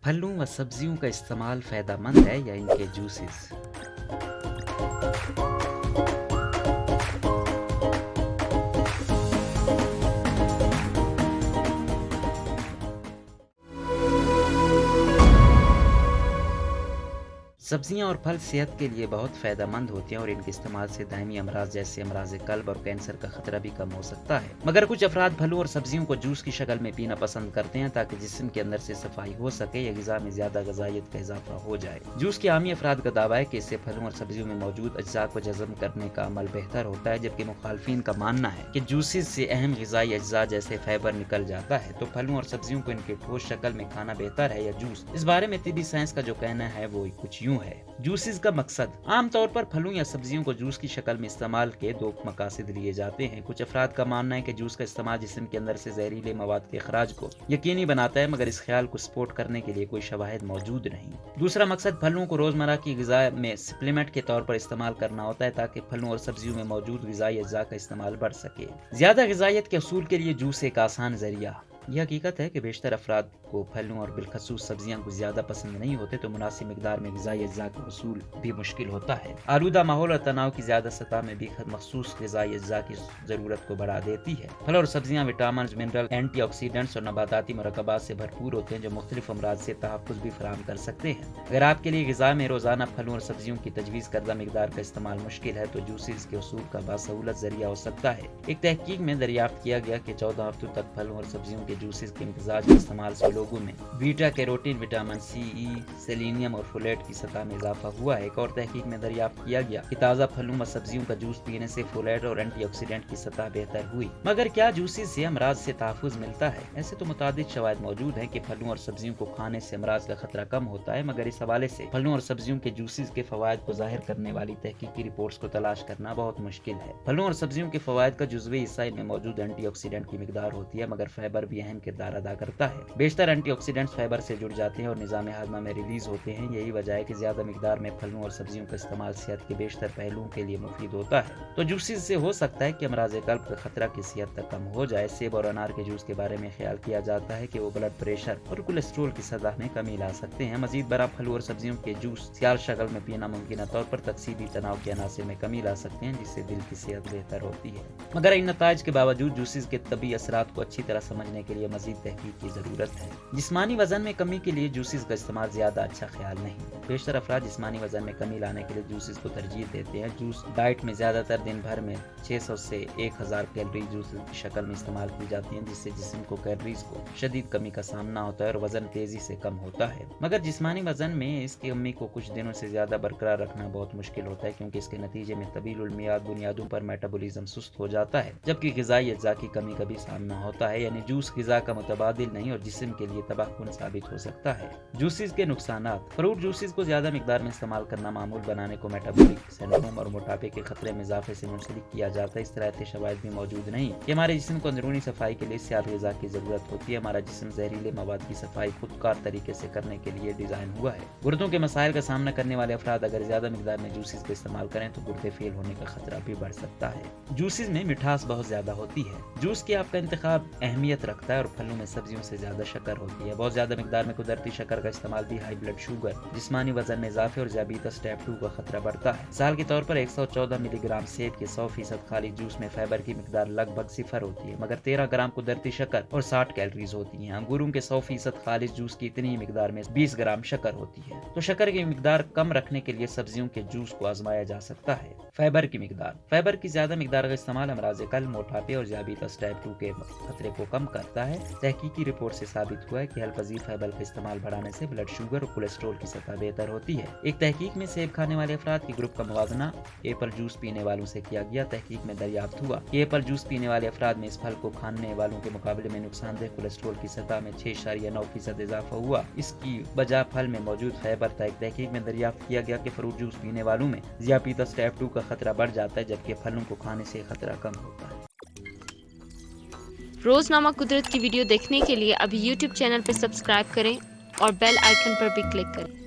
پھلوں و سبزیوں کا استعمال فائدہ مند ہے یا ان کے جوسز؟ سبزیاں اور پھل صحت کے لیے بہت فائدہ مند ہوتے ہیں اور ان کے استعمال سے دائمی امراض جیسے امراض قلب اور کینسر کا خطرہ بھی کم ہو سکتا ہے، مگر کچھ افراد پھلوں اور سبزیوں کو جوس کی شکل میں پینا پسند کرتے ہیں تاکہ جسم کے اندر سے صفائی ہو سکے یا غذا میں زیادہ غذائیت کا اضافہ ہو جائے۔ جوس کے عامی افراد کا دعویٰ ہے کہ اس سے پھلوں اور سبزیوں میں موجود اجزاء کو جذب کرنے کا عمل بہتر ہوتا ہے، جبکہ مخالفین کا ماننا ہے کہ جوسز سے اہم غذائی اجزاء جیسے فائبر نکل جاتا ہے۔ تو پھلوں اور سبزیوں کو ان کے ٹھوس شکل میں کھانا بہتر ہے یا جوس؟ اس بارے میں طبی سائنس کا جو کہنا ہے وہ کچھ یوں ہے۔ جوسز کا مقصد عام طور پر پھلوں یا سبزیوں کو جوس کی شکل میں استعمال کے دو مقاصد لیے جاتے ہیں۔ کچھ افراد کا ماننا ہے کہ جوس کا استعمال جسم کے اندر سے زہریلے مواد کے اخراج کو یقینی بناتا ہے، مگر اس خیال کو سپورٹ کرنے کے لیے کوئی شواہد موجود نہیں۔ دوسرا مقصد پھلوں کو روزمرہ کی غذا میں سپلیمنٹ کے طور پر استعمال کرنا ہوتا ہے تاکہ پھلوں اور سبزیوں میں موجود غذائی اجزاء کا استعمال بڑھ سکے۔ زیادہ غذائیت کے حصول کے لیے جوس ایک آسان ذریعہ۔ یہ حقیقت ہے کہ بیشتر افراد کو پھلوں اور بالخصوص سبزیاں کو زیادہ پسند نہیں ہوتے، تو مناسب مقدار میں غذائی اجزاء کا حصول بھی مشکل ہوتا ہے۔ آلودہ ماحول اور تناؤ کی زیادہ سطح میں بھی مخصوص غذائی اجزاء کی ضرورت کو بڑھا دیتی ہے۔ پھل اور سبزیاں وٹامنز، منرل، اینٹی آکسیڈنٹس اور نباتاتی مرکبات سے بھرپور ہوتے ہیں جو مختلف امراض سے تحفظ بھی فراہم کر سکتے ہیں۔ اگر آپ کے لیے غذا میں روزانہ پھلوں اور سبزیوں کی تجویز کردہ مقدار کا استعمال مشکل ہے، تو جوسز کے حصول کا باسہولت ذریعہ ہو سکتا ہے۔ ایک تحقیق میں دریافت کیا گیا کہ 14 ہفتوں تک پھلوں اور سبزیوں کے جوسز کے امتزاج کے استعمال سے لوگوں میں بیٹا کیروٹین، وٹامن سی، ای، سیلینیم اور فولیٹ کی سطح میں اضافہ ہوا ہے۔ ایک اور تحقیق میں دریافت کیا گیا کہ تازہ پھلوں و سبزیوں کا جوس پینے سے فولیٹ اور اینٹی آکسیڈنٹ کی سطح بہتر ہوئی۔ مگر کیا جوسز سے امراض سے تحفظ ملتا ہے؟ ایسے تو متعدد شواہد موجود ہیں کہ پھلوں اور سبزیوں کو کھانے سے امراض کا خطرہ کم ہوتا ہے، مگر اس حوالے سے پھلوں اور سبزیوں کے جوسز کے فوائد کو ظاہر کرنے والی تحقیقی رپورٹس کو تلاش کرنا بہت مشکل ہے۔ پھلوں اور سبزیوں کے فوائد کا جزوی حصہ ان میں موجود اینٹی آکسیڈنٹ کی مقدار ہوتی ہے، مگر فائبر بھی اہم کردار ادا کرتا ہے۔ بیشتر اینٹی آکسیڈنٹس فائبر سے جڑ جاتے ہیں اور نظام ہاضمہ میں ریلیز ہوتے ہیں۔ یہی وجہ ہے کہ زیادہ مقدار میں پھلوں اور سبزیوں کا استعمال صحت کے بیشتر پہلوؤں کے لیے مفید ہوتا ہے۔ تو جوسز سے ہو سکتا ہے کہ امراض قلب کا خطرہ کسی حد تک کم ہو جائے۔ سیب اور انار کے جوس کے بارے میں خیال کیا جاتا ہے کہ وہ بلڈ پریشر اور کولیسٹرول کی سطح میں کمی لا سکتے ہیں۔ مزید برآں پھلوں اور سبزیوں کے جوس سیال شکل میں پینا ممکنہ طور پر تکسیبی تناؤ کے عناصر میں کمی لا سکتے ہیں، جس سے دل کی صحت بہتر ہوتی ہے۔ مگر ان نتائج کے باوجود جوسز کے طبی اثرات کو اچھی طرح سمجھنے کے لیے مزید تحقیق کی ضرورت ہے۔ جسمانی وزن میں کمی کے لیے جوسز کا استعمال زیادہ اچھا خیال نہیں۔ بیشتر افراد جسمانی وزن میں کمی لانے کے لیے جوسز کو ترجیح دیتے ہیں۔ جوس ڈائٹ میں زیادہ تر دن بھر میں 600 سے 1000 کیلوری جوسز کی شکل میں استعمال کی جاتی ہیں، جس سے جسم کو کیلوریز کو شدید کمی کا سامنا ہوتا ہے اور وزن تیزی سے کم ہوتا ہے۔ مگر جسمانی وزن میں اس کی کمی کو کچھ دنوں سے زیادہ برقرار رکھنا بہت مشکل ہوتا ہے، کیونکہ اس کے نتیجے میں طویل المیعاد بنیادوں پر میٹابولزم سست ہو جاتا ہے، جبکہ غذائی اجزاء کی کمی کا بھی سامنا ہوتا ہے۔ یعنی جوس غذا کا متبادل نہیں اور جسم کے لیے تباہ کن ثابت ہو سکتا ہے۔ جوسز کے نقصانات۔ فروٹ جوسز کو زیادہ مقدار میں استعمال کرنا معمول بنانے کو میٹابولک سنڈروم اور موٹاپے کے خطرے میں اضافے سے منسلک کیا جاتا ہے۔ اس طرح کے شواہد بھی موجود نہیں کہ ہمارے جسم کو اندرونی صفائی کے لیے سیال غذا کی ضرورت ہوتی ہے۔ ہمارا جسم زہریلے مواد کی صفائی خود کار طریقے سے کرنے کے لیے ڈیزائن ہوا ہے۔ گردوں کے مسائل کا سامنا کرنے والے افراد اگر زیادہ مقدار میں جوسز کا استعمال کریں تو گردے فیل ہونے کا خطرہ بھی بڑھ سکتا ہے۔ جوسز میں مٹھاس بہت زیادہ ہوتی ہے۔ جوس کے آپ کا انتخاب اہمیت رکھتا ہے اور پھلوں میں سبزیوں سے زیادہ شکر ہوتی ہے۔ بہت زیادہ مقدار میں قدرتی شکر کا استعمال بھی ہائی بلڈ شوگر، جسمانی وزن میں اضافے اور ذیابیطس ٹائپ 2 کا خطرہ بڑھتا ہے۔ مثال کے طور پر 114 ملی گرام سیب کے 100% خالص جوس میں فائبر کی مقدار لگ بھگ 0 ہوتی ہے، مگر 13 گرام قدرتی شکر اور 60 کیلوریز ہوتی ہیں۔ انگوروں کے 100% خالص جوس کی اتنی ہی مقدار میں 20 گرام شکر ہوتی ہے۔ تو شکر کی مقدار کم رکھنے کے لیے سبزیوں کے جوس کو آزمایا جا سکتا ہے۔ فائبر کی مقدار۔ فائبر کی زیادہ مقدار کا استعمال امراض قلب، موٹاپے اور ذیابیطس ٹائپ 2 کے خطرے کو کم کرتا ہے۔ تحقیقی رپورٹ سے ثابت ہوا ہے کہ حل پذیر فائبر کا استعمال بڑھانے سے بلڈ شوگر اور کولیسٹرول کی سطح بہتر ہوتی ہے۔ ایک تحقیق میں سیب کھانے والے افراد کے گروپ کا موازنہ ایپل جوس پینے والوں سے کیا گیا۔ تحقیق میں دریافت ہوا کہ ایپل جوس پینے والے افراد میں اس پھل کو کھانے والوں کے مقابلے میں نقصان دہ کولیسٹرول کی سطح میں 6.9% اضافہ ہوا۔ اس کی وجہ پھل میں موجود فائبر تھا۔ ایک تحقیق میں دریافت کیا گیا کہ فروٹ جوس پینے والوں میں ذیابیطس ٹائپ 2 کا خطرہ بڑھ جاتا ہے، جبکہ پھلوں کو کھانے سے خطرہ کم ہوتا ہے۔ روزنامہ قدرت کی ویڈیو دیکھنے کے لیے ابھی یوٹیوب چینل پر سبسکرائب کریں اور بیل آئیکن پر بھی کلک کریں۔